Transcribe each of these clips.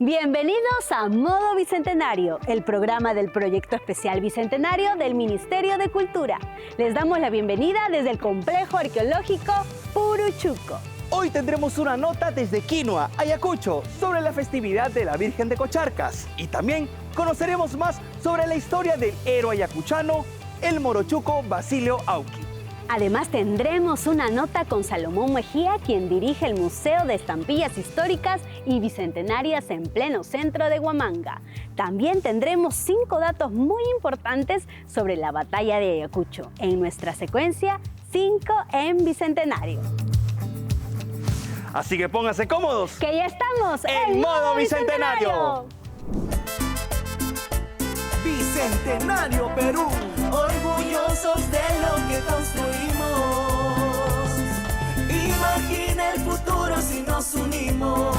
Bienvenidos a Modo Bicentenario, el programa del Proyecto Especial Bicentenario del Ministerio de Cultura. Les damos la bienvenida desde el Complejo Arqueológico Puruchuco. Hoy tendremos una nota desde Quinua, Ayacucho, sobre la festividad de la Virgen de Cocharcas. Y también conoceremos más sobre la historia del héroe ayacuchano, el morochuco Basilio Auqui. Además tendremos una nota con Salomón Mejía, quien dirige el Museo de Estampillas Históricas y Bicentenarias en pleno centro de Huamanga. También tendremos 5 datos muy importantes sobre la batalla de Ayacucho en nuestra secuencia 5 en Bicentenario. Así que pónganse cómodos, que ya estamos en Modo Bicentenario. Bicentenario Perú, orgullosos de lo que construimos. Imagina el futuro si nos unimos.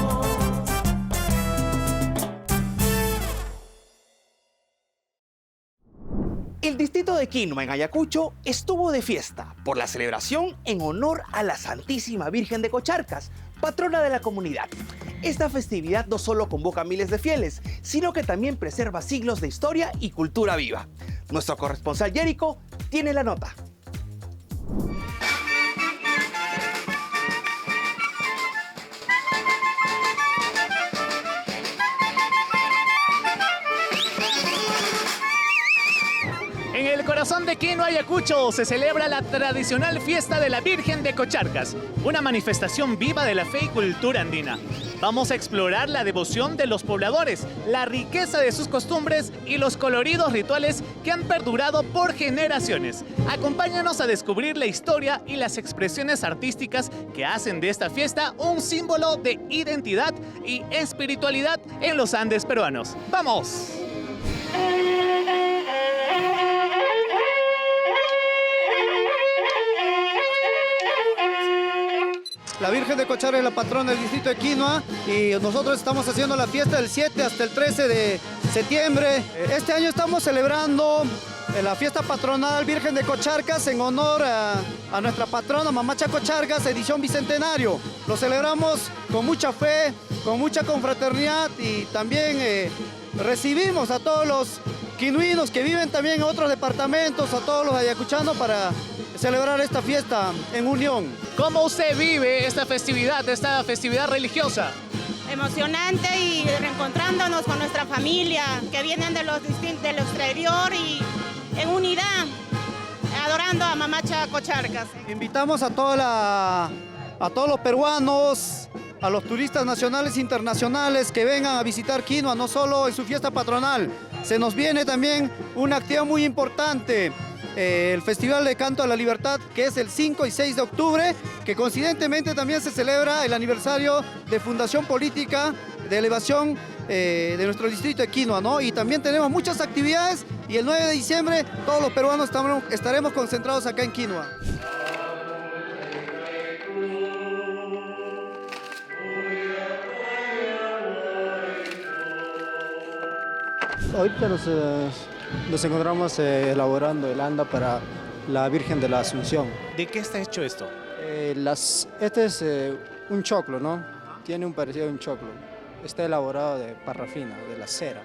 El distrito de Quinua en Ayacucho estuvo de fiesta por la celebración en honor a la Santísima Virgen de Cocharcas, patrona de la comunidad. Esta festividad no solo convoca a miles de fieles, sino que también preserva siglos de historia y cultura viva. Nuestro corresponsal Jerico tiene la nota. En el corazón de Quinua, Ayacucho, se celebra la tradicional fiesta de la Virgen de Cocharcas, una manifestación viva de la fe y cultura andina. Vamos a explorar la devoción de los pobladores, la riqueza de sus costumbres y los coloridos rituales que han perdurado por generaciones. Acompáñanos a descubrir la historia y las expresiones artísticas que hacen de esta fiesta un símbolo de identidad y espiritualidad en los Andes peruanos. ¡Vamos! La Virgen de Cocharcas es la patrona del distrito de Quinua y nosotros estamos haciendo la fiesta del 7 hasta el 13 de septiembre. Este año estamos celebrando la fiesta patronal Virgen de Cocharcas en honor a nuestra patrona Mamacha Cocharcas, edición Bicentenario. Lo celebramos con mucha fe, con mucha confraternidad y también recibimos a todos los quinuinos que viven también en otros departamentos, a todos los ayacuchanos para celebrar esta fiesta en unión. ¿Cómo usted vive esta festividad religiosa? Emocionante y reencontrándonos con nuestra familia que vienen del exterior y en unidad, adorando a Mamacha Cocharcas. Invitamos a todos los peruanos, a los turistas nacionales e internacionales que vengan a visitar Quinua, no solo en su fiesta patronal. Se nos viene también una actividad muy importante, el Festival de Canto a la Libertad, que es el 5 y 6 de octubre, que coincidentemente también se celebra el aniversario de Fundación Política de Elevación de nuestro distrito de Quinua, ¿no? Y también tenemos muchas actividades y el 9 de diciembre todos los peruanos estaremos concentrados acá en Quinua. Ahorita nos encontramos elaborando el anda para la Virgen de la Asunción. ¿De qué está hecho esto? Este es un choclo, ¿no? Tiene un parecido a un choclo. Está elaborado de parrafina, de la cera.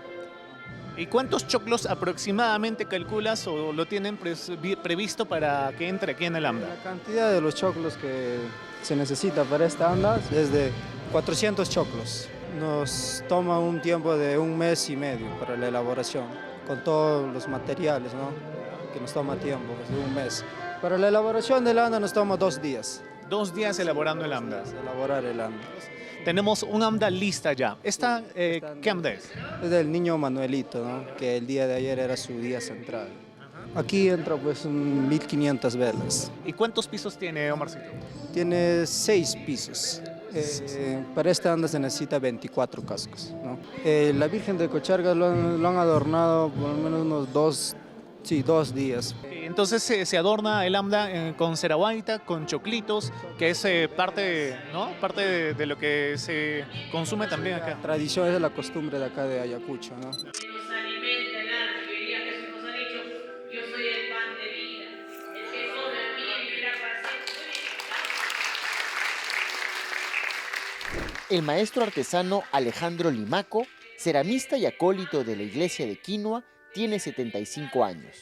¿Y cuántos choclos aproximadamente calculas o lo tienen previsto para que entre aquí en el AMDA? La cantidad de los choclos que se necesita para esta anda es de 400 choclos. Nos toma un tiempo de 1 mes y medio para la elaboración, con todos los materiales, ¿no? Que nos toma tiempo, pues, de 1 mes. Para la elaboración del anda nos toma 2 días. 2 días elaborando el AMDA. Elaborar el anda. Tenemos un AMDA lista ya. ¿Qué AMDA es? Es del niño Manuelito, ¿no? Que el día de ayer era su día central. Aquí entra pues 1500 velas. ¿Y cuántos pisos tiene, Omarcito? Tiene 6 pisos. Para esta anda se necesita 24 cascos, ¿no? La Virgen de Cocharcas lo han adornado por lo menos unos 2 días. Entonces se adorna el AMDA con cerahuayta, con choclitos, que es parte, ¿no? Parte de lo que se consume también acá. La tradición es la costumbre de acá de Ayacucho, ¿no? El maestro artesano Alejandro Limaco, ceramista y acólito de la iglesia de Quinua, tiene 75 años.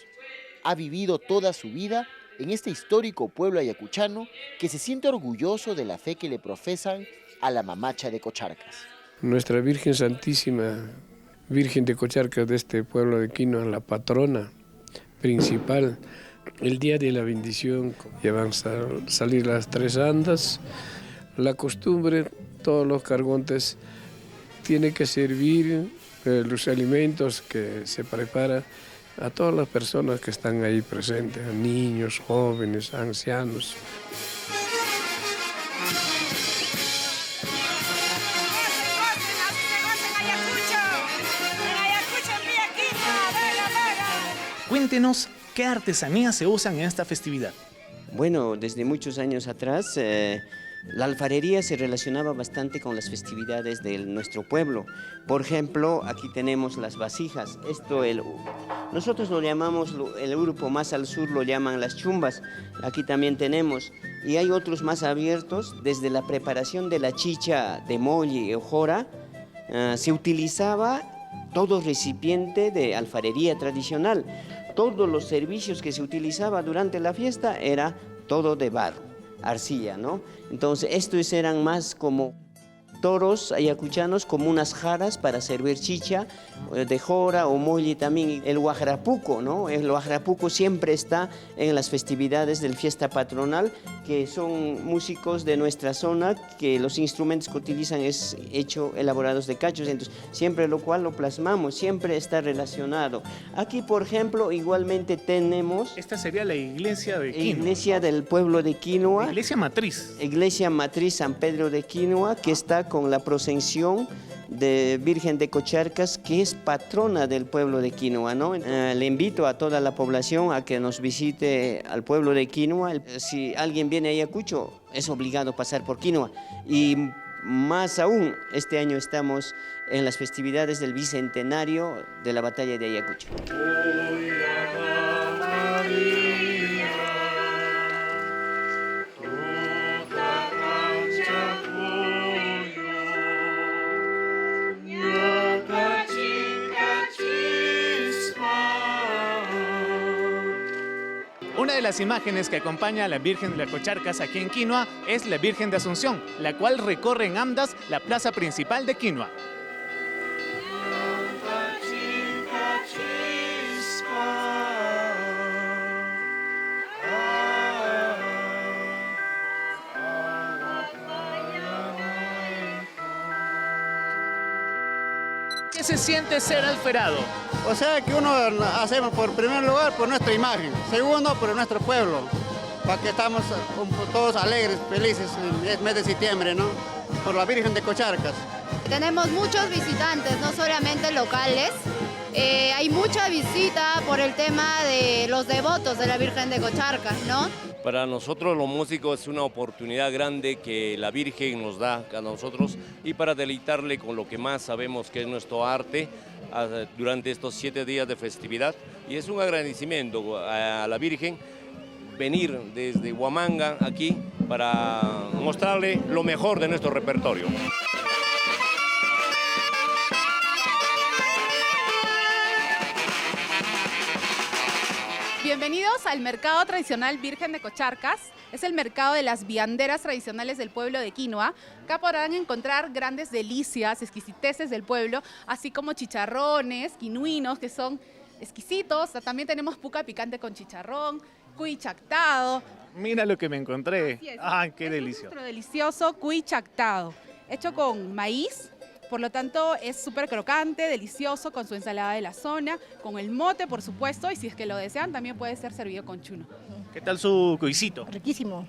Ha vivido toda su vida en este histórico pueblo ayacuchano que se siente orgulloso de la fe que le profesan a la mamacha de Cocharcas. Nuestra Virgen Santísima, Virgen de Cocharcas de este pueblo de Quinua, la patrona principal, el día de la bendición, ya van a salir las 3 andas. La costumbre, todos los cargontes tienen que servir los alimentos que se preparan a todas las personas que están ahí presentes, a niños, jóvenes, ancianos. Cuéntenos qué artesanías se usan en esta festividad. Bueno, desde muchos años atrás la alfarería se relacionaba bastante con las festividades de nuestro pueblo. Por ejemplo, aquí tenemos las vasijas. Nosotros lo llamamos, el grupo más al sur lo llaman las chumbas. Aquí también tenemos. Y hay otros más abiertos. Desde la preparación de la chicha de molli o jora, se utilizaba todo recipiente de alfarería tradicional. Todos los servicios que se utilizaba durante la fiesta era todo de barro, arcilla, ¿no? Entonces estos eran más como toros ayacuchanos, como unas jarras para servir chicha de jora o molli también. El huajrapuco, ¿no? El huajrapuco siempre está en las festividades del fiesta patronal, que son músicos de nuestra zona, que los instrumentos que utilizan es elaborados de cachos, entonces siempre lo cual lo plasmamos, siempre está relacionado. Aquí, por ejemplo, igualmente tenemos... Esta sería la iglesia de Quinua. Iglesia del pueblo de Quinua. Iglesia matriz. Iglesia matriz San Pedro de Quinua, que está con la procesión de Virgen de Cocharcas, que es patrona del pueblo de Quinua, ¿no? Le invito a toda la población a que nos visite al pueblo de Quinua. Si alguien viene a Ayacucho, es obligado pasar por Quinua. Y más aún, este año estamos en las festividades del bicentenario de la batalla de Ayacucho. Una de las imágenes que acompaña a la Virgen de las Cocharcas aquí en Quinua es la Virgen de Asunción, la cual recorre en andas la plaza principal de Quinua. ¿Qué se siente ser alferado? O sea que uno hacemos por primer lugar por nuestra imagen, segundo por nuestro pueblo, para que estamos todos alegres, felices en el mes de septiembre, ¿no? Por la Virgen de Cocharcas. Tenemos muchos visitantes, no solamente locales. Hay mucha visita por el tema de los devotos de la Virgen de Cocharcas, ¿no? Para nosotros los músicos es una oportunidad grande que la Virgen nos da a nosotros y para deleitarle con lo que más sabemos que es nuestro arte durante estos 7 días de festividad. Y es un agradecimiento a la Virgen venir desde Huamanga aquí para mostrarle lo mejor de nuestro repertorio. Bienvenidos al Mercado Tradicional Virgen de Cocharcas. Es el mercado de las vianderas tradicionales del pueblo de Quinua. Acá podrán encontrar grandes delicias, exquisiteces del pueblo, así como chicharrones, quinuinos, que son exquisitos. También tenemos puca picante con chicharrón, cuy chactado. Mira lo que me encontré. ¡Ay, qué delicioso! Nuestro delicioso cuy chactado, hecho con maíz. Por lo tanto, es súper crocante, delicioso, con su ensalada de la zona, con el mote, por supuesto, y si es que lo desean, también puede ser servido con chuno. ¿Qué tal su cuisito? Riquísimo.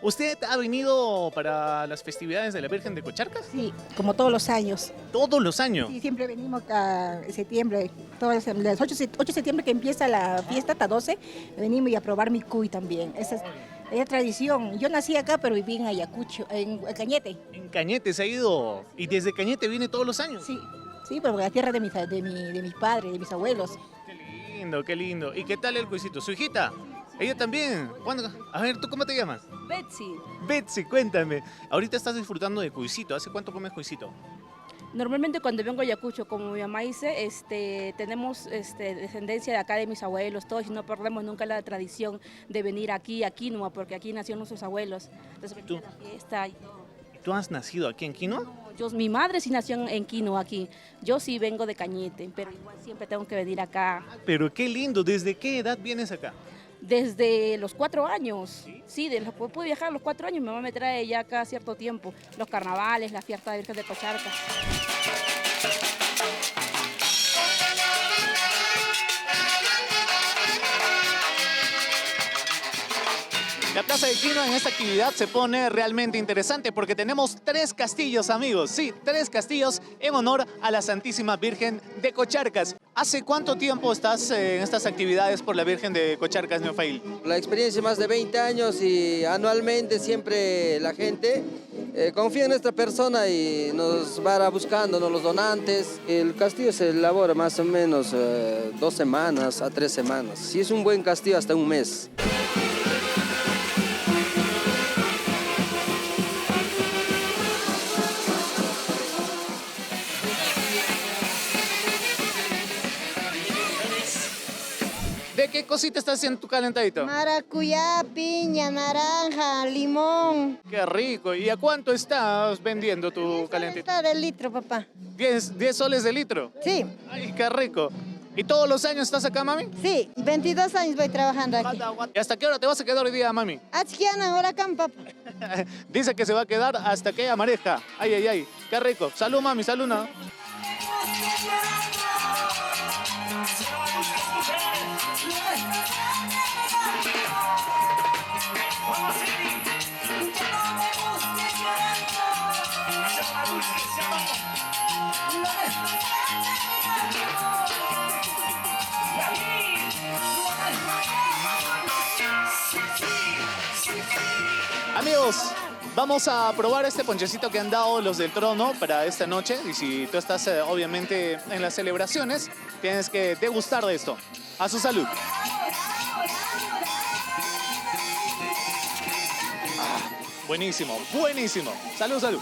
¿Usted ha venido para las festividades de la Virgen de Cocharcas? Sí, como todos los años. ¿Todos los años? Sí, siempre venimos en septiembre, todas las 8 de septiembre que empieza la fiesta, hasta 12, venimos y a probar mi cuy también. Esa es tradición. Yo nací acá, pero viví en Ayacucho, en Cañete. En Cañete se ha ido, y desde Cañete viene todos los años. Sí, pero la tierra de mis padres, de mis abuelos. Qué lindo, qué lindo. ¿Y qué tal el cuisito? ¿Su hijita? Ella también. ¿Cuándo? A ver, ¿tú cómo te llamas? Betsy. Betsy, cuéntame. Ahorita estás disfrutando de cuisito. ¿Hace cuánto comes cuisito? Normalmente cuando vengo a Ayacucho, como mi mamá dice, tenemos descendencia de acá de mis abuelos, todos, y no perdemos nunca la tradición de venir aquí a Quinua, porque aquí nacieron nuestros abuelos. Entonces venimos a la fiesta y todo. ¿Tú has nacido aquí en Quinua? Mi madre sí nació en Quinua aquí. Yo sí vengo de Cañete, pero igual siempre tengo que venir acá. Pero qué lindo. ¿Desde qué edad vienes acá? Desde los 4 años. Sí, pude viajar a los 4 años. Mi mamá me trae ya cada cierto tiempo. Los carnavales, la fiesta de Virgen de Cocharcas. La Plaza de Quinua en esta actividad se pone realmente interesante porque tenemos 3 castillos, amigos. Sí, 3 castillos en honor a la Santísima Virgen de Cocharcas. ¿Hace cuánto tiempo estás en estas actividades por la Virgen de Cocharcas, Neofail? La experiencia más de 20 años y anualmente siempre la gente confía en nuestra persona y nos va buscando los donantes. El castillo se elabora más o menos 2 semanas a 3 semanas. Si es un buen castillo, hasta un mes. ¿De qué cosita estás haciendo tu calentadito? Maracuyá, piña, naranja, limón. Qué rico. ¿Y a cuánto estás vendiendo tu calentito? Está de litro, papá. 10 soles de litro. Sí. Ay, qué rico. ¿Y todos los años estás acá, mami? Sí, 22 años voy trabajando aquí. ¿Y hasta qué hora te vas a quedar hoy día, mami? Achquiana, huracán, papá. Dice que se va a quedar hasta que haya mareja. Ay, ay, ay. Qué rico. Salud, mami, salud, ¿no? Amigos, vamos a probar este ponchecito que han dado los del trono para esta noche. Y si tú estás obviamente en las celebraciones, tienes que degustar de esto. A su salud. Buenísimo, buenísimo. Salud, salud.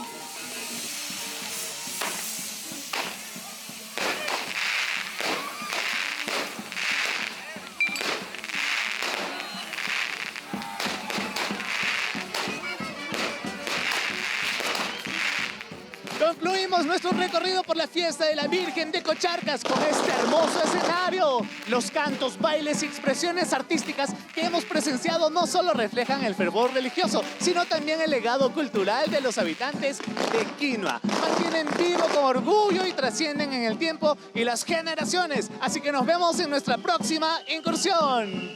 Concluimos nuestro recorrido por la fiesta de la Virgen de Cocharcas con este hermoso escenario. Los cantos, bailes y expresiones artísticas que hemos presenciado no solo reflejan el fervor religioso, sino también el legado cultural de los habitantes de Quinua. Mantienen vivo con orgullo y trascienden en el tiempo y las generaciones. Así que nos vemos en nuestra próxima incursión.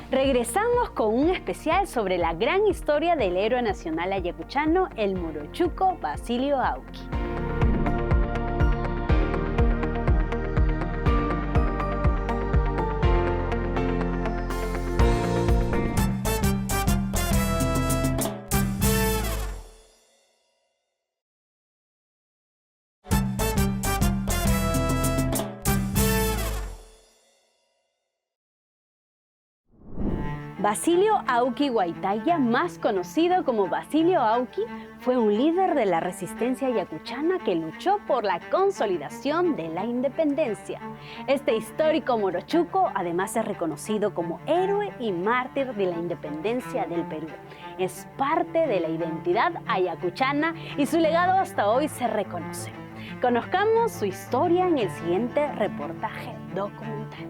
Regresamos con un especial sobre la gran historia del héroe nacional ayacuchano, el morochuco Basilio Auqui. Basilio Auqui Guaitaya, más conocido como Basilio Auqui, fue un líder de la resistencia ayacuchana que luchó por la consolidación de la independencia. Este histórico morochuco además es reconocido como héroe y mártir de la independencia del Perú. Es parte de la identidad ayacuchana y su legado hasta hoy se reconoce. Conozcamos su historia en el siguiente reportaje documental.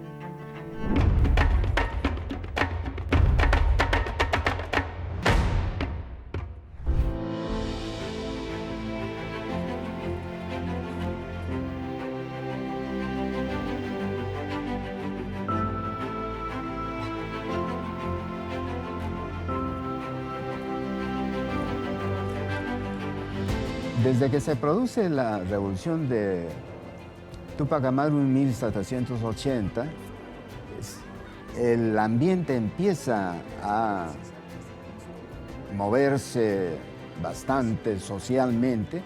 Desde que se produce la revolución de Túpac Amaru en 1780, el ambiente empieza a moverse bastante socialmente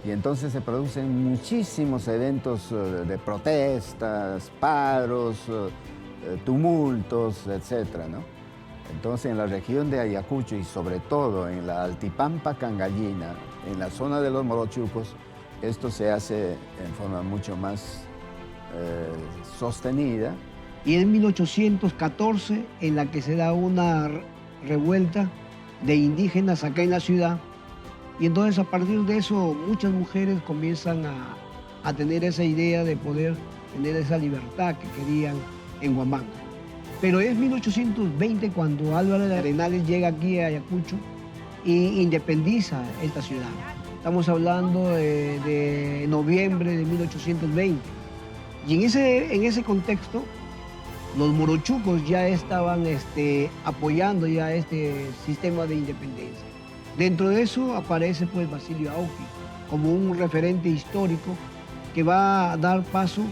Y entonces se producen muchísimos eventos de protestas, paros, tumultos, etc., ¿no? Entonces en la región de Ayacucho y sobre todo en la Altipampa Cangallina, en la zona de los Morochucos, esto se hace en forma mucho más sostenida. Y en 1814, en la que se da una revuelta de indígenas acá en la ciudad, y entonces a partir de eso muchas mujeres comienzan a tener esa idea de poder tener esa libertad que querían en Huamanga. Pero es 1820 cuando Álvaro de Arenales llega aquí a Ayacucho e independiza esta ciudad. Estamos hablando de noviembre de 1820. Y en ese contexto, los morochucos ya estaban apoyando ya este sistema de independencia. Dentro de eso aparece pues Basilio Auqui como un referente histórico que va a dar paso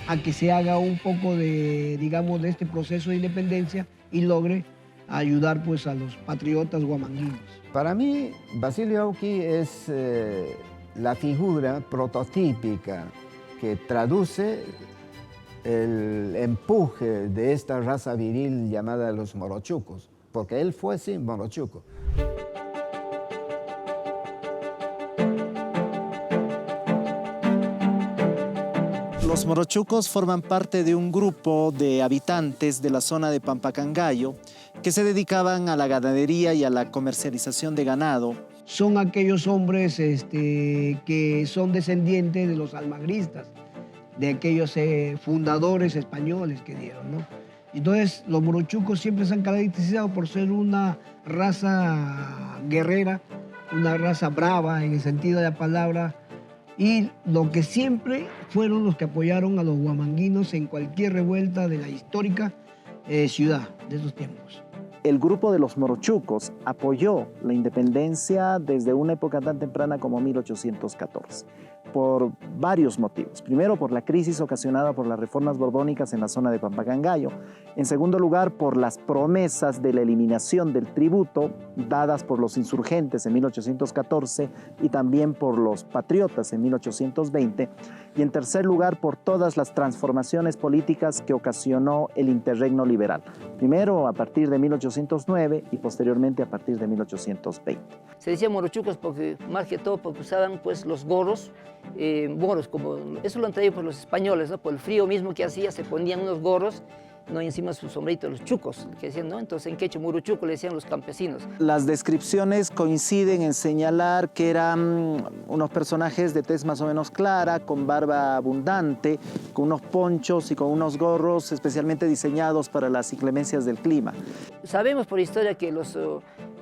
a que se haga un poco de, digamos, de este proceso de independencia y logre ayudar pues a los patriotas guamanguinos. Para mí, Basilio Auqui es la figura prototípica que traduce el empuje de esta raza viril llamada los morochucos, porque él fue, sí, morochuco. Los morochucos forman parte de un grupo de habitantes de la zona de Pampacangayo que se dedicaban a la ganadería y a la comercialización de ganado. Son aquellos hombres que son descendientes de los almagristas, de aquellos fundadores españoles que dieron, ¿no? Entonces, los morochucos siempre se han caracterizado por ser una raza guerrera, una raza brava en el sentido de la palabra, y lo que siempre fueron los que apoyaron a los guamanguinos en cualquier revuelta de la histórica ciudad de esos tiempos. El grupo de los morochucos apoyó la independencia desde una época tan temprana como 1814, por varios motivos. Primero, por la crisis ocasionada por las reformas borbónicas en la zona de Pampacangayo. En segundo lugar, por las promesas de la eliminación del tributo dadas por los insurgentes en 1814 y también por los patriotas en 1820. Y en tercer lugar, por todas las transformaciones políticas que ocasionó el interregno liberal. Primero a partir de 1809 y posteriormente a partir de 1820. Se decía morochucos porque, más que todo, porque usaban pues, los gorros, como eso lo han traído por los españoles, ¿no? Por el frío mismo que hacía, se ponían unos gorros, ¿no? Y encima su sombrerito, los chucos, que decían, ¿no? Entonces en quechua morochuco le decían los campesinos. Las descripciones coinciden en señalar que eran unos personajes de tez más o menos clara, con barba abundante, con unos ponchos y con unos gorros especialmente diseñados para las inclemencias del clima. Sabemos por historia que los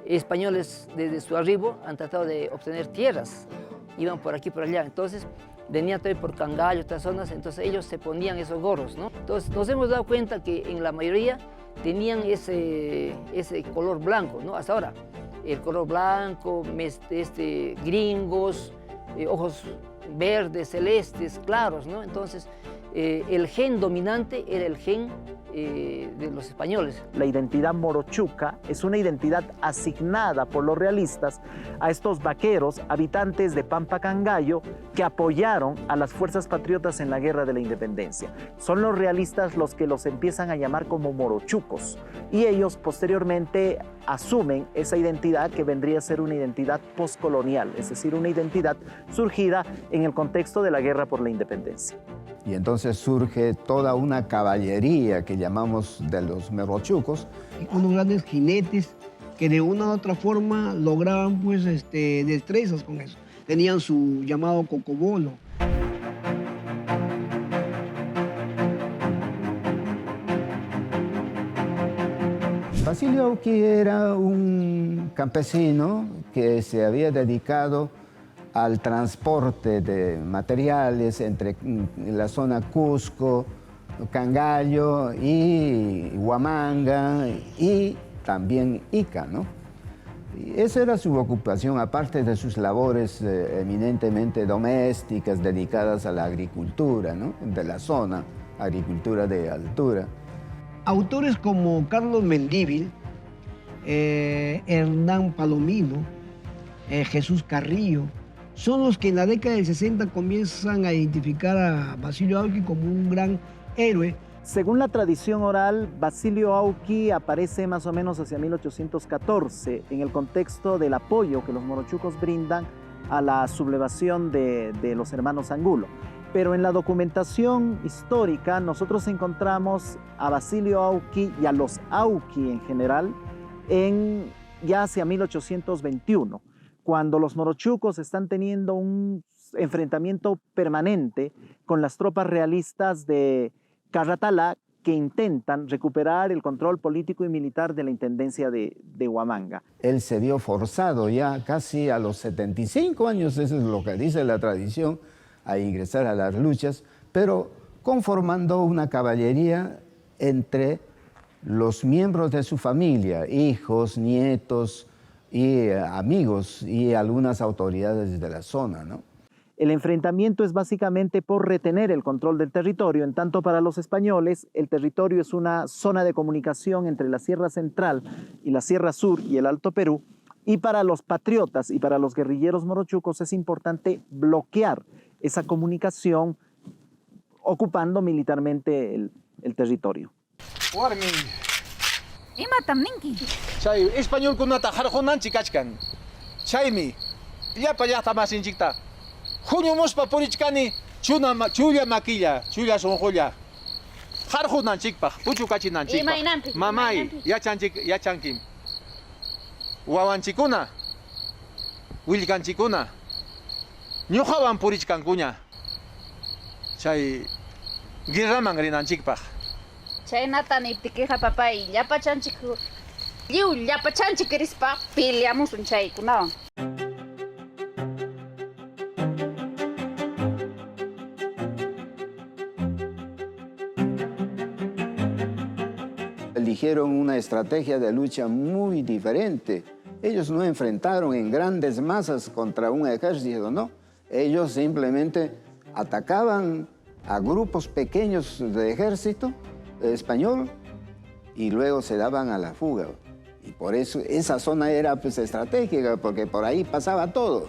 españoles desde su arribo han tratado de obtener tierras, iban por aquí por allá, entonces venían también por Cangallo, otras zonas, entonces ellos se ponían esos gorros, ¿no? Entonces nos hemos dado cuenta que en la mayoría tenían ese color blanco, ¿no? Hasta ahora, el color blanco, gringos, ojos verdes, celestes, claros, ¿no? Entonces el gen dominante era el gen de los españoles. La identidad morochuca es una identidad asignada por los realistas a estos vaqueros, habitantes de Pampacangayo, que apoyaron a las fuerzas patriotas en la Guerra de la Independencia. Son los realistas los que los empiezan a llamar como morochucos y ellos posteriormente asumen esa identidad que vendría a ser una identidad postcolonial, es decir, una identidad surgida en el contexto de la Guerra por la Independencia. Y entonces surge toda una caballería que llamamos de los morochucos. Unos grandes jinetes que de una u otra forma lograban pues, destrezas con eso. Tenían su llamado cocobolo. Basilio Auqui era un campesino que se había dedicado al transporte de materiales entre la zona Cusco, Cangallo y Huamanga y también Ica, ¿no? Y esa era su ocupación, aparte de sus labores eminentemente domésticas dedicadas a la agricultura, ¿no? De la zona, agricultura de altura. Autores como Carlos Mendívil, Hernán Palomino, Jesús Carrillo, son los que en la década del 60 comienzan a identificar a Basilio Auqui como un gran héroe. Según la tradición oral, Basilio Auqui aparece más o menos hacia 1814 en el contexto del apoyo que los morochucos brindan a la sublevación de los hermanos Angulo. Pero en la documentación histórica nosotros encontramos a Basilio Auqui y a los Auqui en general ya hacia 1821, cuando los morochucos están teniendo un enfrentamiento permanente con las tropas realistas de Carratalá, que intentan recuperar el control político y militar de la intendencia de Huamanga. Él se vio forzado ya casi a los 75 años, eso es lo que dice la tradición, a ingresar a las luchas, pero conformando una caballería entre los miembros de su familia, hijos, nietos y amigos y algunas autoridades de la zona, ¿no? El enfrentamiento es básicamente por retener el control del territorio. En tanto, para los españoles, el territorio es una zona de comunicación entre la Sierra Central y la Sierra Sur y el Alto Perú. Y para los patriotas y para los guerrilleros morochucos es importante bloquear esa comunicación ocupando militarmente el territorio. Chay español kunata harjonanchi kachkan. Chaymi llapa llaqta masinchikta. Junio mospa purichkani chulla maquilla, chulla sonjolla. Harjonanchikpaq puchukachinanchikpaq. Mamay yachankim. Wawanchikuna, willkanchikuna, ñuqawan purichkankuña. Chay guerraman rinanchikpaq. Chaynata niptikiqa papay llapachanchik llapachanchik rispa peleamos chaykunawan. Eligieron una estrategia de lucha muy diferente. Ellos no enfrentaron en grandes masas contra un ejército, no. Ellos simplemente atacaban a grupos pequeños de ejército español y luego se daban a la fuga. Y por eso esa zona era pues estratégica, porque por ahí pasaba todo.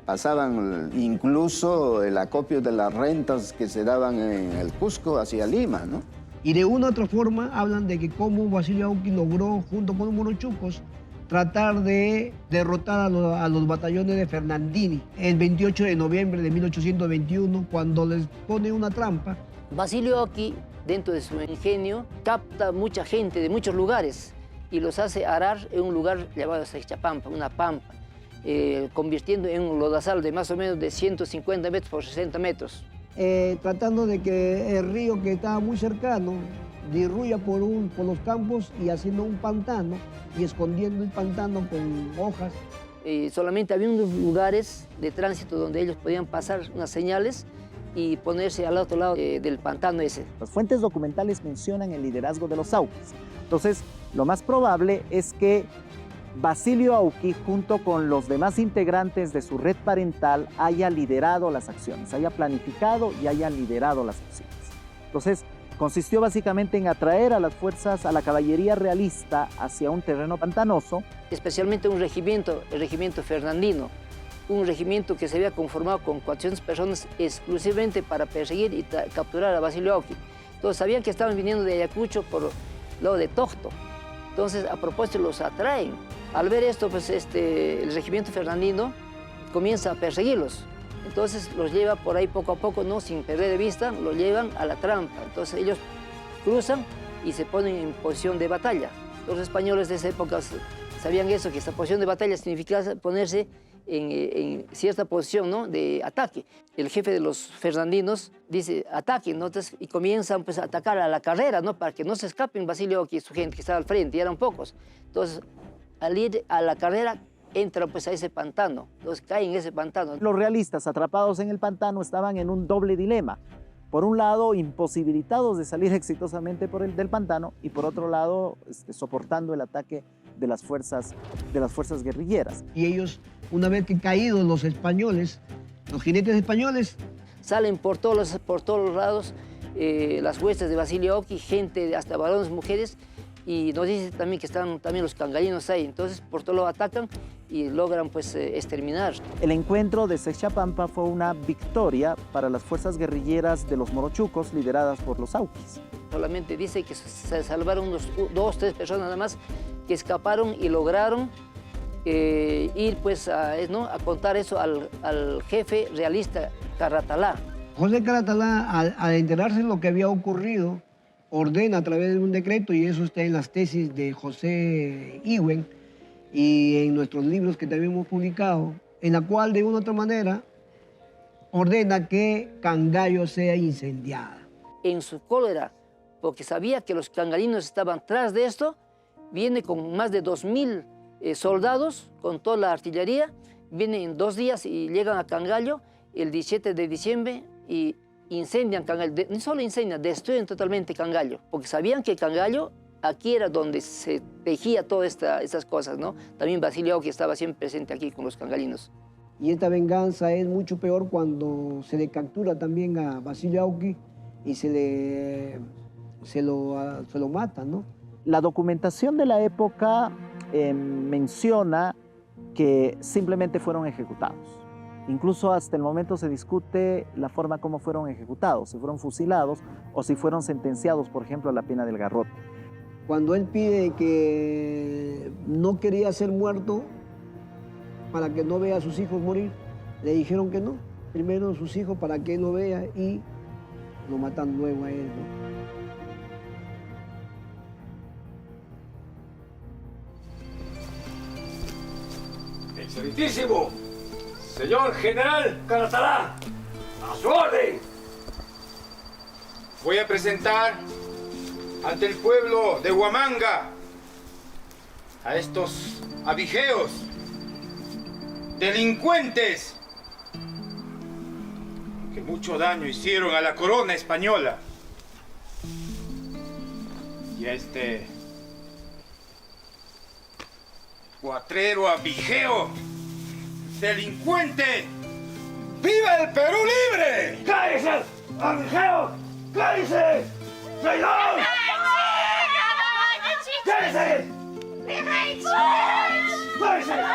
Pasaban incluso el acopio de las rentas que se daban en el Cusco hacia Lima, ¿no? Y de una u otra forma hablan de que cómo Basilio Auqui logró, junto con los morochucos, tratar de derrotar a los batallones de Fernandini el 28 de noviembre de 1821, cuando les pone una trampa. Basilio Auqui, dentro de su ingenio, capta mucha gente de muchos lugares y los hace arar en un lugar llamado Sechapampa, una pampa, convirtiendo en un lodazal de más o menos de 150 metros por 60 metros. Tratando de que el río que estaba muy cercano disruya por los campos y haciendo un pantano y escondiendo el pantano con hojas. Solamente había unos lugares de tránsito donde ellos podían pasar unas señales y ponerse al otro lado del pantano ese. Las fuentes documentales mencionan el liderazgo de los Auquis. Entonces, lo más probable es que Basilio Auqui, junto con los demás integrantes de su red parental, haya liderado las acciones, haya planificado y haya liderado las acciones. Entonces, consistió básicamente en atraer a las fuerzas, a la caballería realista hacia un terreno pantanoso. Especialmente un regimiento, el regimiento Fernandino, un regimiento que se había conformado con 400 personas exclusivamente para perseguir y capturar a Basilio Auqui. Entonces sabían que estaban viniendo de Ayacucho por lado de Tocto. Entonces, a propósito, los atraen. Al ver esto, pues el regimiento Fernandino comienza a perseguirlos. Entonces los lleva por ahí poco a poco, no sin perder de vista, los llevan a la trampa. Entonces ellos cruzan y se ponen en posición de batalla. Los españoles de esa época sabían eso, que esta posición de batalla significaba ponerse en cierta posición, ¿no?, de ataque. El jefe de los fernandinos dice, ataquen, ¿no? Entonces, y comienzan pues, a atacar a la carrera, ¿no?, para que no se escapen Basilio Auqui y su gente que estaba al frente, y eran pocos. Entonces, al ir a la carrera, entran pues, a ese pantano, entonces caen en ese pantano. Los realistas atrapados en el pantano estaban en un doble dilema. Por un lado, imposibilitados de salir exitosamente del pantano, y por otro lado, soportando el ataque de las fuerzas guerrilleras. Y ellos, una vez que caídos los españoles, los jinetes españoles, salen por todos los lados las huestes de Basilio Auqui, gente, hasta varones, mujeres, y nos dice también que están también los cangarinos ahí. Entonces, por todo lo atacan y logran pues exterminar. El encuentro de Sexchapampa fue una victoria para las fuerzas guerrilleras de los morochucos lideradas por los Auquis. Solamente dice que se salvaron unos 2 o 3 personas nada más que escaparon y lograron ir pues a contar eso al jefe realista Caratalá. José Caratalá, al enterarse de lo que había ocurrido, ordena a través de un decreto, y eso está en las tesis de José Iwen y en nuestros libros que también hemos publicado, en la cual de una u otra manera ordena que Cangallo sea incendiada. En su cólera, porque sabía que los cangalinos estaban tras de esto, viene con más de 2.000 soldados, con toda la artillería, vienen en 2 días y llegan a Cangallo el 17 de diciembre y incendian Cangallo. No solo incendian, destruyen totalmente Cangallo, porque sabían que Cangallo aquí era donde se tejía todas esas cosas, ¿no? También Basilio Auqui estaba siempre presente aquí con los cangalinos. Y esta venganza es mucho peor cuando se le captura también a Basilio Auqui y se lo mata, ¿no? La documentación de la época menciona que simplemente fueron ejecutados. Incluso hasta el momento se discute la forma como fueron ejecutados, si fueron fusilados o si fueron sentenciados, por ejemplo, a la pena del garrote. Cuando él pide que no quería ser muerto para que no vea a sus hijos morir, le dijeron que no. Primero sus hijos para que él lo vea y lo matan luego a él, ¿no? Excelentísimo, señor general Caratalá, a su orden. Voy a presentar ante el pueblo de Huamanga a estos abigeos, delincuentes, que mucho daño hicieron a la corona española. Y a este cuatrero abigeo, delincuente. ¡Viva el Perú libre! ¡Cállese, abigeo! ¡Cállese! ¡Traidor! ¡Cállese! ¡Cállese! ¡Cállese!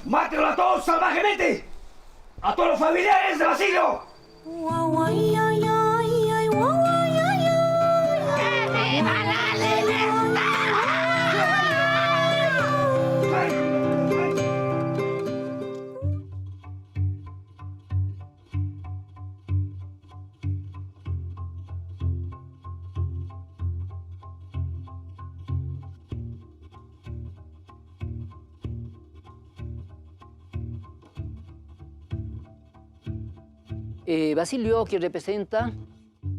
¡Mátenlo a todos salvajemente! ¡A todos los familiares de Basilio! Basilio Auqui representa,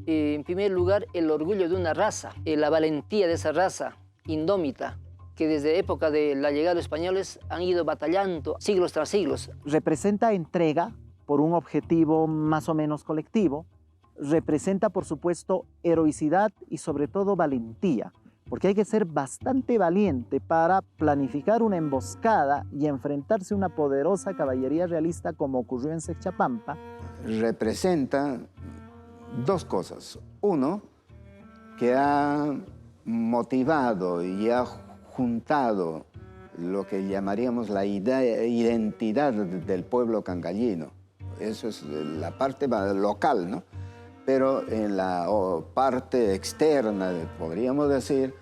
en primer lugar, el orgullo de una raza, la valentía de esa raza indómita, que desde época de la llegada de los españoles han ido batallando siglos tras siglos. Representa entrega por un objetivo más o menos colectivo, representa, por supuesto, heroicidad y sobre todo valentía, porque hay que ser bastante valiente para planificar una emboscada y enfrentarse a una poderosa caballería realista como ocurrió en Sexchapampa. Representa 2 cosas. Uno, que ha motivado y ha juntado lo que llamaríamos la identidad del pueblo cangallino. Eso es la parte local, ¿no? Pero en la parte externa, podríamos decir,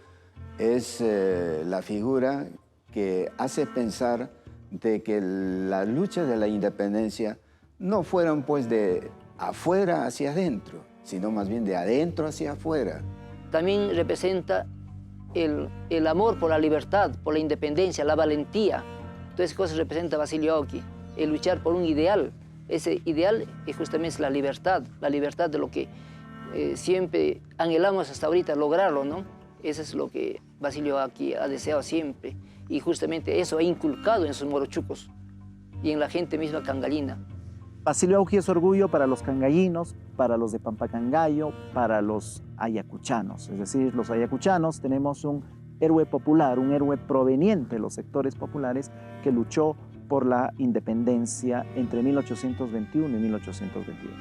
es la figura que hace pensar de que las luchas de la independencia no fueron pues de afuera hacia adentro, sino más bien de adentro hacia afuera. También representa el amor por la libertad, por la independencia, la valentía. Todas esas cosas representa Basilio Auqui, el luchar por un ideal. Ese ideal es justamente la libertad de lo que siempre anhelamos hasta ahorita lograrlo, ¿no? Eso es lo que Basilio Auqui ha deseado siempre y justamente eso ha inculcado en sus morochucos y en la gente misma cangalina. Basilio Auqui es orgullo para los cangallinos, para los de Pampacangallo, para los ayacuchanos. Es decir, los ayacuchanos tenemos un héroe popular, un héroe proveniente de los sectores populares que luchó por la independencia entre 1821 y 1822.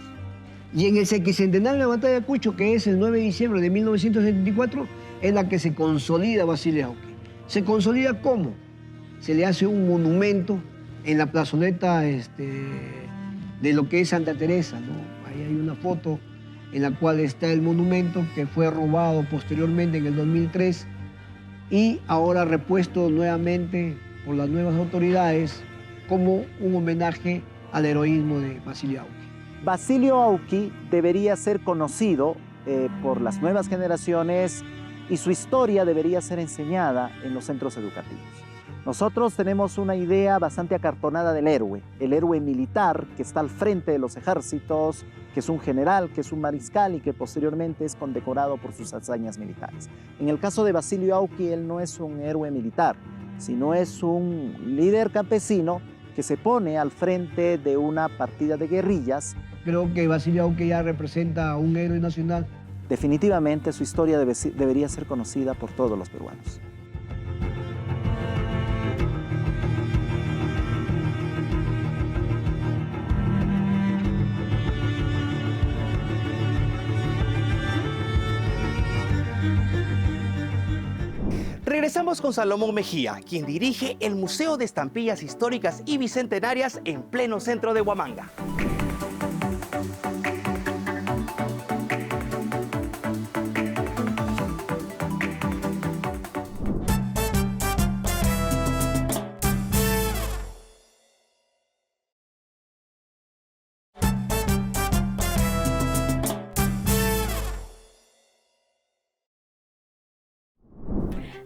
Y en el sesquicentenario de la batalla de Ayacucho, que es el 9 de diciembre de 1974, es la que se consolida Basilio Auqui. ¿Se consolida cómo? Se le hace un monumento en la plazoleta de lo que es Santa Teresa, ¿no? Ahí hay una foto en la cual está el monumento que fue robado posteriormente en el 2003 y ahora repuesto nuevamente por las nuevas autoridades como un homenaje al heroísmo de Basilio Auqui. Basilio Auqui debería ser conocido por las nuevas generaciones y su historia debería ser enseñada en los centros educativos. Nosotros tenemos una idea bastante acartonada del héroe, el héroe militar que está al frente de los ejércitos, que es un general, que es un mariscal y que posteriormente es condecorado por sus hazañas militares. En el caso de Basilio Auqui, él no es un héroe militar, sino es un líder campesino que se pone al frente de una partida de guerrillas. Creo que Basilio Auqui ya representa a un héroe nacional. Definitivamente su historia debería ser conocida por todos los peruanos. Regresamos con Salomón Mejía, quien dirige el Museo de Estampillas Históricas y Bicentenarias en pleno centro de Huamanga.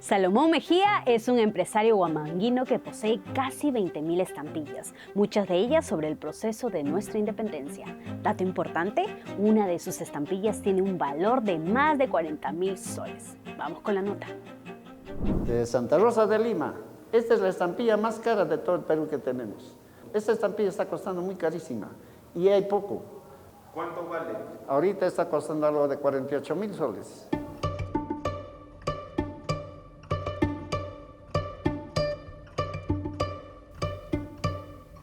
Salomón Mejía es un empresario huamanguino que posee casi 20.000 estampillas, muchas de ellas sobre el proceso de nuestra independencia. Dato importante, una de sus estampillas tiene un valor de más de 40.000 soles. Vamos con la nota. De Santa Rosa de Lima. Esta es la estampilla más cara de todo el Perú que tenemos. Esta estampilla está costando muy carísima y hay poco. ¿Cuánto vale? Ahorita está costando algo de 48.000 soles.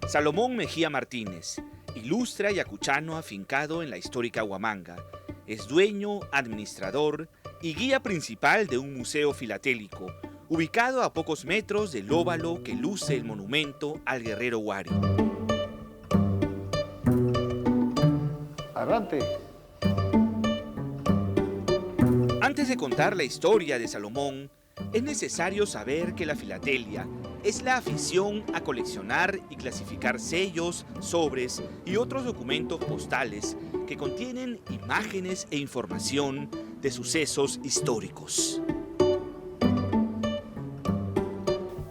Salomón Mejía Martínez, ilustre ayacuchano afincado en la histórica Huamanga, es dueño, administrador y guía principal de un museo filatélico, ubicado a pocos metros del óvalo que luce el monumento al guerrero Huari. Adelante. Antes de contar la historia de Salomón, es necesario saber que la filatelia es la afición a coleccionar y clasificar sellos, sobres y otros documentos postales que contienen imágenes e información de sucesos históricos.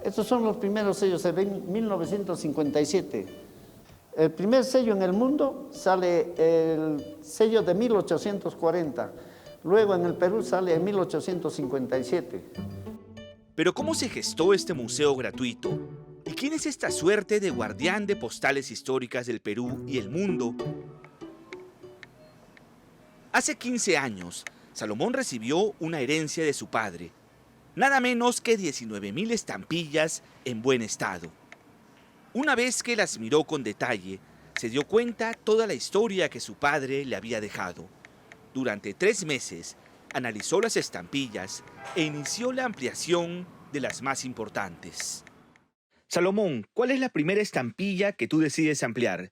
Estos son los primeros sellos de 1957. El primer sello en el mundo sale el sello de 1840. Luego en el Perú sale en 1857. Pero ¿cómo se gestó este museo gratuito? ¿Y quién es esta suerte de guardián de postales históricas del Perú y el mundo? Hace 15 años, Salomón recibió una herencia de su padre, nada menos que 19.000 estampillas en buen estado. Una vez que las miró con detalle, se dio cuenta toda la historia que su padre le había dejado. Durante 3 meses, analizó las estampillas e inició la ampliación de las más importantes. Salomón, ¿cuál es la primera estampilla que tú decides ampliar?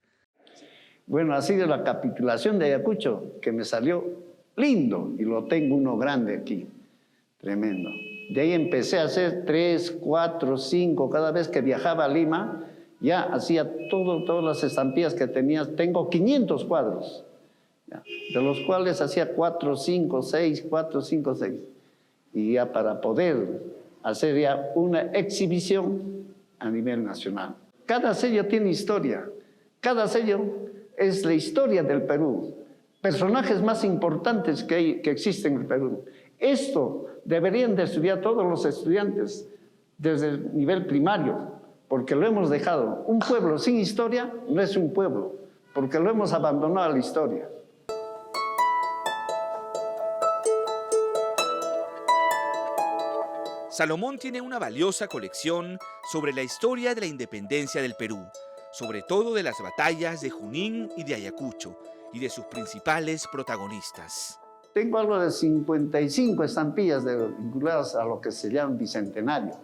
Bueno, ha sido la capitulación de Ayacucho, que me salió lindo y lo tengo uno grande aquí, tremendo. De ahí empecé a hacer 3, 4, 5, cada vez que viajaba a Lima, ya hacía todas las estampillas que tenía. Tengo 500 cuadros. De los cuales hacía 4, 5, 6, 4, 5, 6. Y ya para poder hacer ya una exhibición a nivel nacional. Cada sello tiene historia. Cada sello es la historia del Perú. Personajes más importantes que existen en el Perú. Esto deberían de estudiar todos los estudiantes desde el nivel primario, porque lo hemos dejado. Un pueblo sin historia no es un pueblo, porque lo hemos abandonado a la historia. Salomón tiene una valiosa colección sobre la historia de la independencia del Perú, sobre todo de las batallas de Junín y de Ayacucho, y de sus principales protagonistas. Tengo algo de 55 estampillas vinculadas a lo que se llama bicentenario,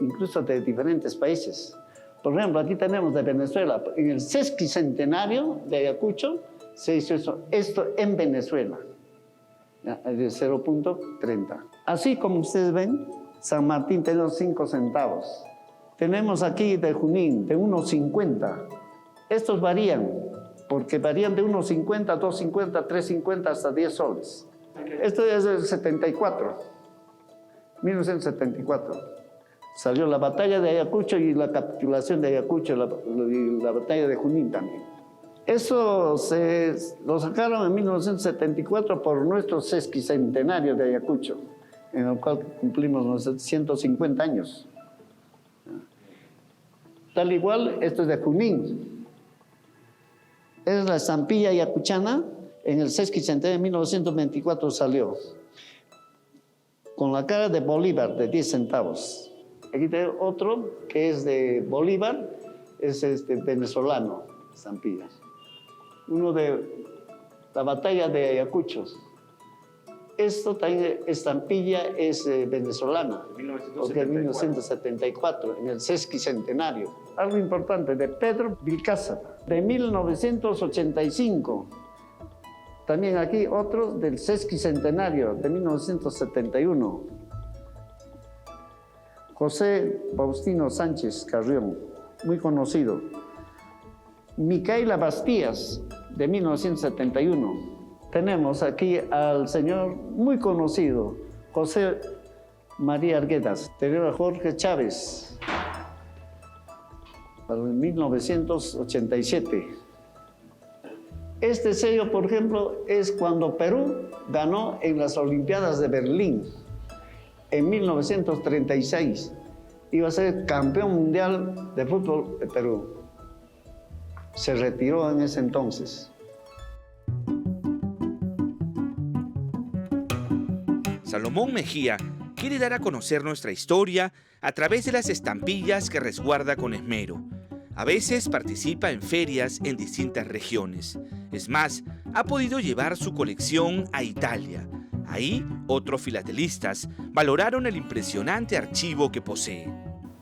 incluso de diferentes países. Por ejemplo, aquí tenemos de Venezuela. En el sesquicentenario de Ayacucho se hizo esto en Venezuela, de 0.30. Así como ustedes ven, San Martín tenemos 5 centavos. Tenemos aquí de Junín, de 1.50. Estos varían, porque varían de 1.50, 2.50, 3.50 hasta 10 soles. Esto es del 74, 1974. Salió la batalla de Ayacucho y la capitulación de Ayacucho, y la batalla de Junín también. Eso lo sacaron en 1974 por nuestro sesquicentenario de Ayacucho, en el cual cumplimos los 150 años. Tal igual, esto es de Junín. Es la estampilla ayacuchana, en el sesquicentenario de 1924 salió, con la cara de Bolívar, de 10 centavos. Aquí tengo otro que es de Bolívar, es venezolano, estampillas. Uno de la batalla de Ayacucho. Esto también, estampilla es venezolana, porque en 1974, en el sesquicentenario. Algo importante, de Pedro Vilcázar, de 1985. También aquí otro del sesquicentenario, de 1971. José Faustino Sánchez Carrión, muy conocido. Micaela Bastías, de 1971. Tenemos aquí al señor muy conocido, José María Arguedas. Tenemos a Jorge Chávez, para 1987. Este sello, por ejemplo, es cuando Perú ganó en las Olimpiadas de Berlín. En 1936 iba a ser campeón mundial de fútbol de Perú. Se retiró en ese entonces. Salomón Mejía quiere dar a conocer nuestra historia a través de las estampillas que resguarda con esmero. A veces participa en ferias en distintas regiones. Es más, ha podido llevar su colección a Italia. Ahí, otros filatelistas valoraron el impresionante archivo que posee.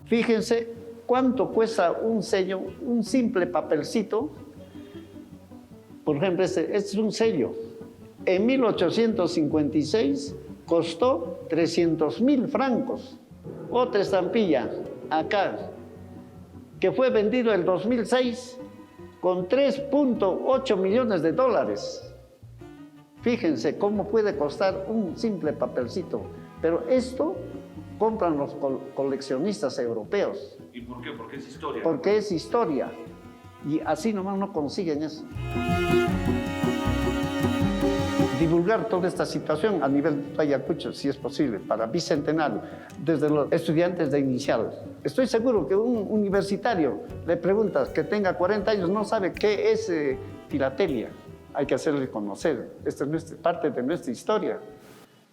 Fíjense cuánto cuesta un sello, un simple papelcito. Por ejemplo, este es un sello. En 1856 costó 300.000 francos. Otra estampilla, acá, que fue vendido en 2006 con 3.8 millones de dólares. Fíjense cómo puede costar un simple papelcito. Pero esto compran los coleccionistas europeos. ¿Y por qué? Porque es historia. Porque es historia. Y así nomás no consiguen eso. Divulgar toda esta situación a nivel de Ayacucho, si es posible, para bicentenario, desde los estudiantes de inicial. Estoy seguro que un universitario le preguntas que tenga 40 años, no sabe qué es filatelia. Hay que hacerle conocer. Esta es parte de nuestra historia.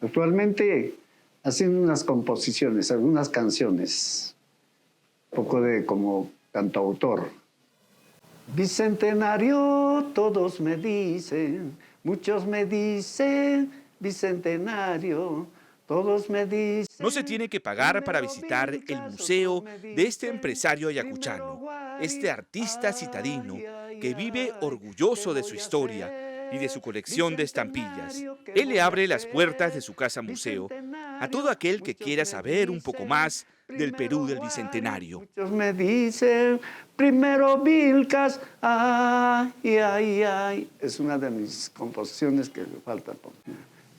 Actualmente, haciendo unas composiciones, algunas canciones, un poco de como cantautor. Bicentenario, todos me dicen, muchos me dicen, bicentenario, todos me dicen. No se tiene que pagar para visitar el museo de este empresario ayacuchano, este artista citadino que vive orgulloso de su historia y de su colección de estampillas. Él le abre las puertas de su casa museo a todo aquel que quiera saber un poco más del Perú del Bicentenario. Muchos me dicen, primero Vilcas, ay, ay, ay. Es una de mis composiciones que me falta.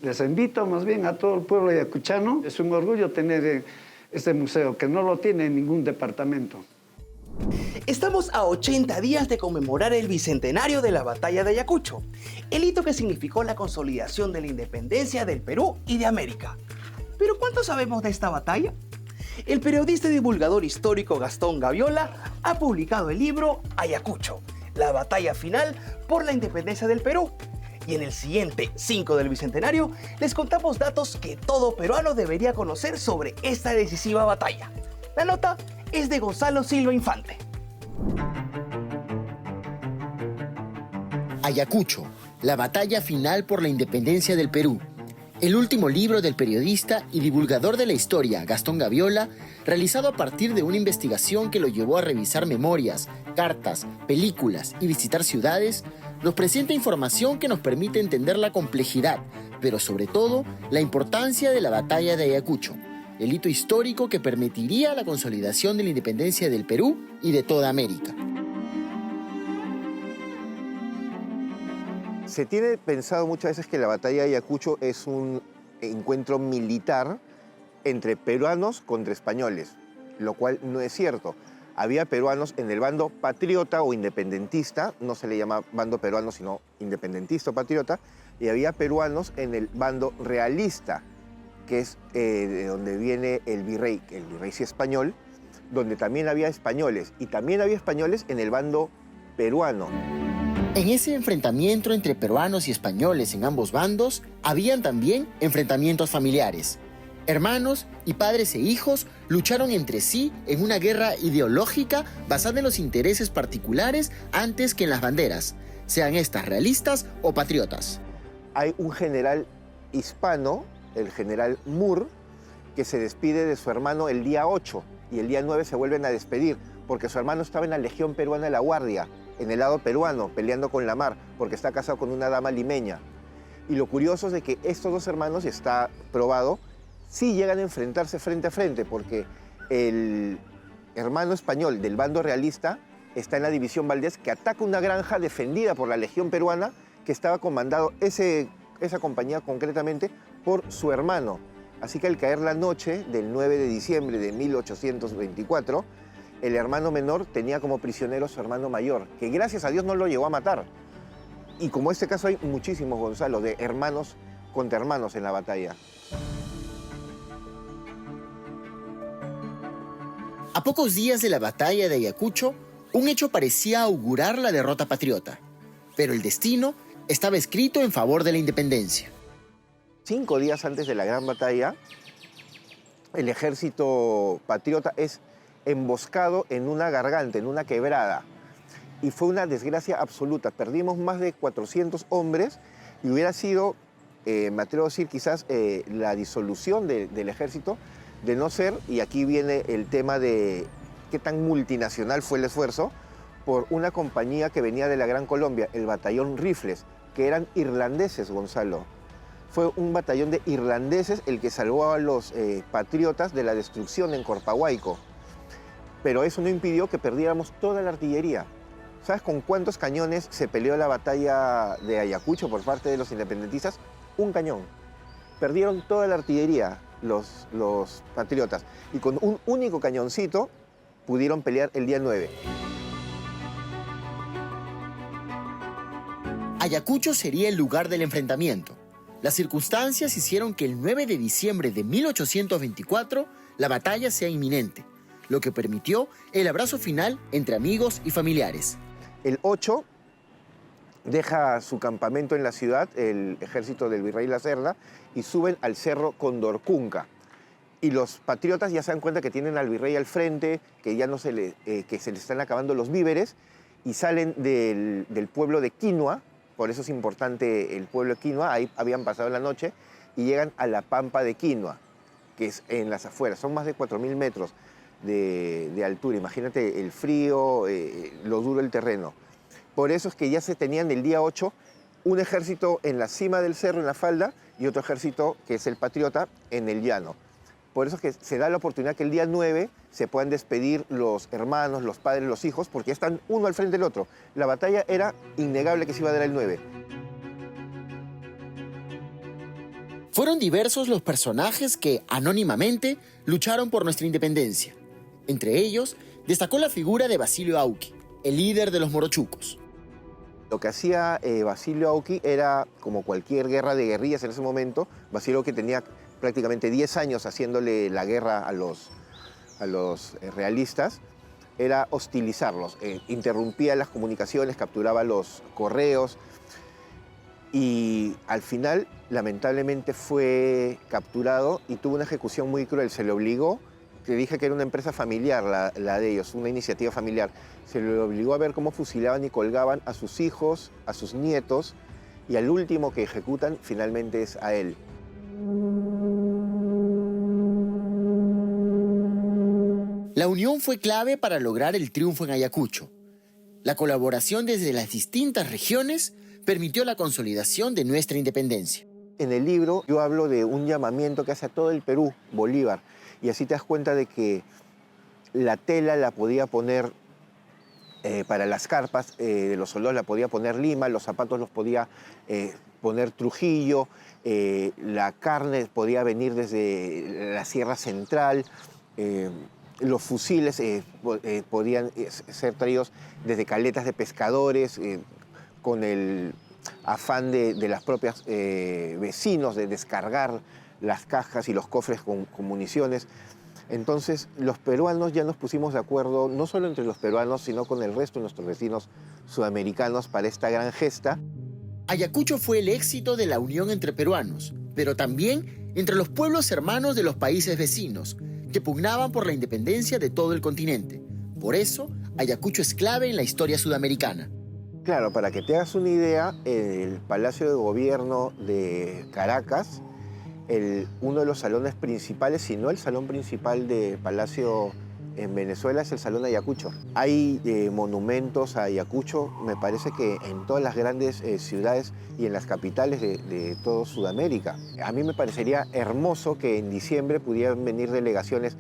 Les invito más bien a todo el pueblo ayacuchano. Es un orgullo tener este museo, que no lo tiene en ningún departamento. Estamos a 80 días de conmemorar el bicentenario de la Batalla de Ayacucho, el hito que significó la consolidación de la independencia del Perú y de América. ¿Pero cuánto sabemos de esta batalla? El periodista y divulgador histórico Gastón Gaviola ha publicado el libro Ayacucho, la batalla final por la independencia del Perú. Y en el siguiente 5 del Bicentenario les contamos datos que todo peruano debería conocer sobre esta decisiva batalla. La nota es de Gonzalo Silva Infante. Ayacucho, la batalla final por la independencia del Perú. El último libro del periodista y divulgador de la historia, Gastón Gaviola, realizado a partir de una investigación que lo llevó a revisar memorias, cartas, películas y visitar ciudades, nos presenta información que nos permite entender la complejidad, pero sobre todo la importancia de la batalla de Ayacucho, el hito histórico que permitiría la consolidación de la independencia del Perú y de toda América. Se tiene pensado muchas veces que la batalla de Ayacucho es un encuentro militar entre peruanos contra españoles, lo cual no es cierto. Había peruanos en el bando patriota o independentista, no se le llama bando peruano sino independentista o patriota, y había peruanos en el bando realista, que es de donde viene el virrey sí español, donde también había españoles, y también había españoles en el bando peruano. En ese enfrentamiento entre peruanos y españoles en ambos bandos, habían también enfrentamientos familiares. Hermanos y padres e hijos lucharon entre sí en una guerra ideológica basada en los intereses particulares antes que en las banderas, sean estas realistas o patriotas. Hay un general hispano, el general Moore, que se despide de su hermano el día 8 y el día 9 se vuelven a despedir porque su hermano estaba en la Legión Peruana de la Guardia, en el lado peruano, peleando con la mar, porque está casado con una dama limeña. Y lo curioso es de que estos dos hermanos, está probado, sí llegan a enfrentarse frente a frente, porque el hermano español del bando realista está en la División Valdés, que ataca una granja defendida por la Legión Peruana, que estaba comandado esa compañía concretamente por su hermano. Así que al caer la noche del 9 de diciembre de 1824, el hermano menor tenía como prisionero a su hermano mayor, que gracias a Dios no lo llegó a matar. Y como este caso hay muchísimos, Gonzalo, de hermanos contra hermanos en la batalla. A pocos días de la batalla de Ayacucho, un hecho parecía augurar la derrota patriota, pero el destino estaba escrito en favor de la independencia. 5 días antes de la gran batalla, el ejército patriota es emboscado en una garganta, en una quebrada. Y fue una desgracia absoluta. Perdimos más de 400 hombres y hubiera sido, me atrevo a decir, quizás la disolución del ejército, de no ser, y aquí viene el tema de qué tan multinacional fue el esfuerzo, por una compañía que venía de la Gran Colombia, el Batallón Rifles, que eran irlandeses, Gonzalo. Fue un batallón de irlandeses el que salvó a los patriotas de la destrucción en Corpahuayco. Pero eso no impidió que perdiéramos toda la artillería. ¿Sabes con cuántos cañones se peleó la batalla de Ayacucho por parte de los independentistas? Un cañón. Perdieron toda la artillería los patriotas. Y con un único cañoncito pudieron pelear el día 9. Ayacucho sería el lugar del enfrentamiento. Las circunstancias hicieron que el 9 de diciembre de 1824 la batalla sea inminente, lo que permitió el abrazo final entre amigos y familiares. El 8 deja su campamento en la ciudad, el ejército del virrey La Cerda, y suben al cerro Condorcunca. Y los patriotas ya se dan cuenta que tienen al virrey al frente, que ya no que se les están acabando los víveres, y salen del pueblo de Quinua, por eso es importante el pueblo de Quinua, ahí habían pasado la noche, y llegan a la pampa de Quinua, que es en las afueras, son más de 4.000 metros de altura. Imagínate el frío, lo duro del terreno. Por eso es que ya se tenían el día 8 un ejército en la cima del cerro, en la falda, y otro ejército, que es el patriota, en el llano. Por eso es que se da la oportunidad que el día 9 se puedan despedir los hermanos, los padres, los hijos, porque están uno al frente del otro. La batalla era innegable que se iba a dar el 9. Fueron diversos los personajes que, anónimamente, lucharon por nuestra independencia. Entre ellos, destacó la figura de Basilio Auqui, el líder de los morochucos. Lo que hacía Basilio Auqui era, como cualquier guerra de guerrillas en ese momento, Basilio Auqui tenía prácticamente 10 años haciéndole la guerra a los realistas, era hostilizarlos. Interrumpía las comunicaciones, capturaba los correos y al final, lamentablemente, fue capturado y tuvo una ejecución muy cruel. Se le obligó Te dije que era una empresa familiar la de ellos, una iniciativa familiar. Se le obligó a ver cómo fusilaban y colgaban a sus hijos, a sus nietos, y al último que ejecutan finalmente es a él. La unión fue clave para lograr el triunfo en Ayacucho. La colaboración desde las distintas regiones permitió la consolidación de nuestra independencia. En el libro yo hablo de un llamamiento que hace a todo el Perú, Bolívar, y así te das cuenta de que la tela la podía poner para las carpas de los soldados, la podía poner Lima, los zapatos los podía poner Trujillo, la carne podía venir desde la Sierra Central, los fusiles podían ser traídos desde caletas de pescadores, con el afán de las propias vecinos de descargar las cajas y los cofres con municiones. Entonces, los peruanos ya nos pusimos de acuerdo, no solo entre los peruanos, sino con el resto de nuestros vecinos sudamericanos para esta gran gesta. Ayacucho fue el éxito de la unión entre peruanos, pero también entre los pueblos hermanos de los países vecinos, que pugnaban por la independencia de todo el continente. Por eso, Ayacucho es clave en la historia sudamericana. Claro, para que te hagas una idea, el Palacio de Gobierno de Caracas, uno de los salones principales, si no el salón principal de Palacio en Venezuela, es el Salón de Ayacucho. Hay monumentos a Ayacucho, me parece que en todas las grandes ciudades y en las capitales de toda Sudamérica. A mí me parecería hermoso que en diciembre pudieran venir delegaciones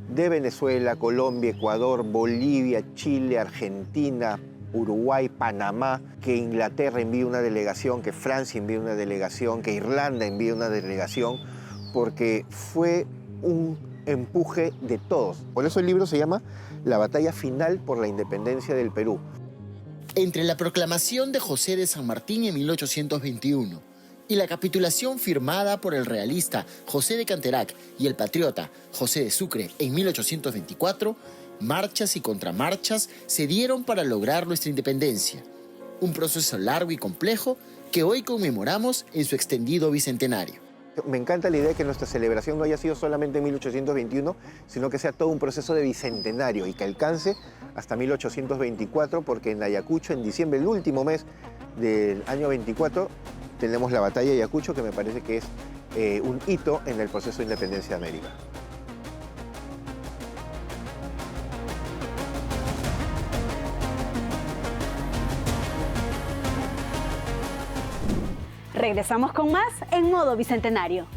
de Venezuela, Colombia, Ecuador, Bolivia, Chile, Argentina, Uruguay, Panamá, que Inglaterra envíe una delegación, que Francia envíe una delegación, que Irlanda envíe una delegación, porque fue un empuje de todos. Por eso el libro se llama La batalla final por la independencia del Perú. Entre la proclamación de José de San Martín en 1821 y la capitulación firmada por el realista José de Canterac y el patriota José de Sucre en 1824, marchas y contramarchas se dieron para lograr nuestra independencia. Un proceso largo y complejo que hoy conmemoramos en su extendido bicentenario. Me encanta la idea de que nuestra celebración no haya sido solamente en 1821, sino que sea todo un proceso de bicentenario y que alcance hasta 1824, porque en Ayacucho, en diciembre, el último mes del año 24, tenemos la batalla de Ayacucho, que me parece que es un hito en el proceso de independencia de América. Regresamos con más en modo bicentenario.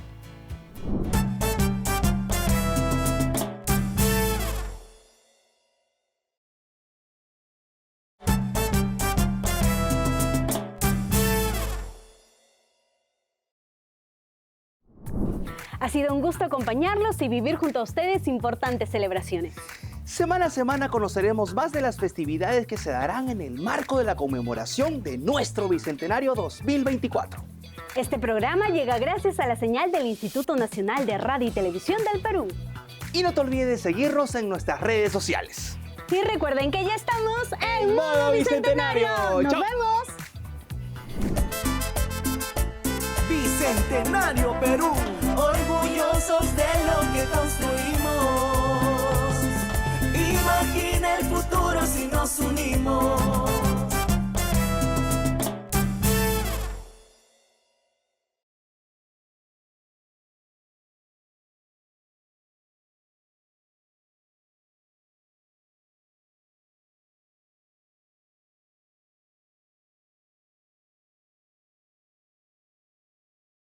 Ha sido un gusto acompañarlos y vivir junto a ustedes importantes celebraciones. Semana a semana conoceremos más de las festividades que se darán en el marco de la conmemoración de nuestro Bicentenario 2024. Este programa llega gracias a la señal del Instituto Nacional de Radio y Televisión del Perú. Y no te olvides de seguirnos en nuestras redes sociales. Y recuerden que ya estamos en modo Bicentenario. ¡Nos ¡Chao! vemos! Bicentenario Perú.